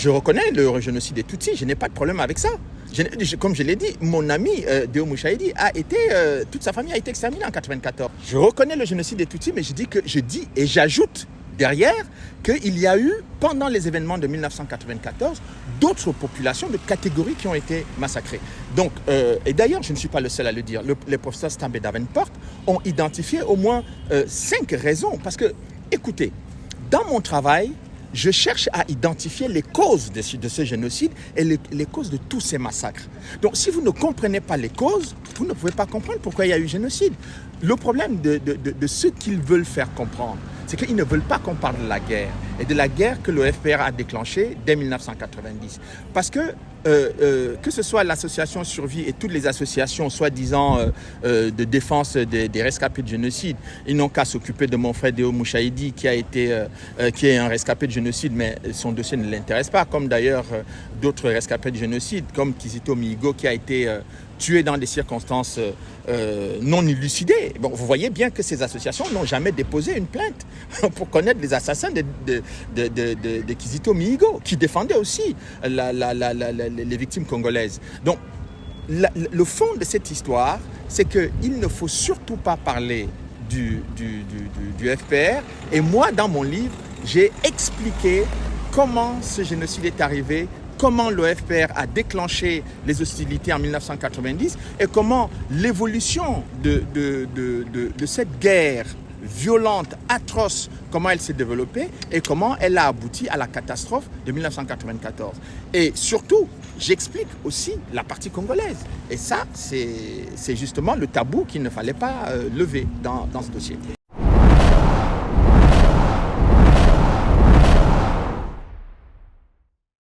Je reconnais le génocide des Tutsis, je n'ai pas de problème avec ça. Comme je l'ai dit, mon ami Deo Mouchaïdi toute sa famille a été exterminée en 1994. Je reconnais le génocide des Tutsis, mais je dis et j'ajoute derrière qu'il y a eu, pendant les événements de 1994, d'autres populations, de catégories qui ont été massacrées. Donc, et d'ailleurs, je ne suis pas le seul à le dire, les professeurs Stambe et Davenport ont identifié au moins 5 raisons. Parce que, écoutez, dans mon travail, je cherche à identifier les causes de ce génocide et les causes de tous ces massacres. Donc, si vous ne comprenez pas les causes, vous ne pouvez pas comprendre pourquoi il y a eu génocide. Le problème de ceux qu'ils veulent faire comprendre, c'est qu'ils ne veulent pas qu'on parle de la guerre et de la guerre que le FPR a déclenchée dès 1990. Parce que ce soit l'association Survie et toutes les associations soi-disant de défense des rescapés de génocide, ils n'ont qu'à s'occuper de mon frère Deo Mouchaïdi qui est un rescapé de génocide, mais son dossier ne l'intéresse pas, comme d'ailleurs d'autres rescapés de génocide, comme Kizito Mihigo qui a été tué dans des circonstances non élucidées. Bon, vous voyez bien que ces associations n'ont jamais déposé une plainte pour connaître les assassins de Kizito Mihigo, qui défendaient aussi les victimes congolaises. Donc, le fond de cette histoire, c'est qu'il ne faut surtout pas parler du FPR. Et moi, dans mon livre, j'ai expliqué comment ce génocide est arrivé, comment le FPR a déclenché les hostilités en 1990 et comment l'évolution de cette guerre violente, atroce, comment elle s'est développée et comment elle a abouti à la catastrophe de 1994. Et surtout, j'explique aussi la partie congolaise. Et ça, c'est justement le tabou qu'il ne fallait pas lever dans ce dossier.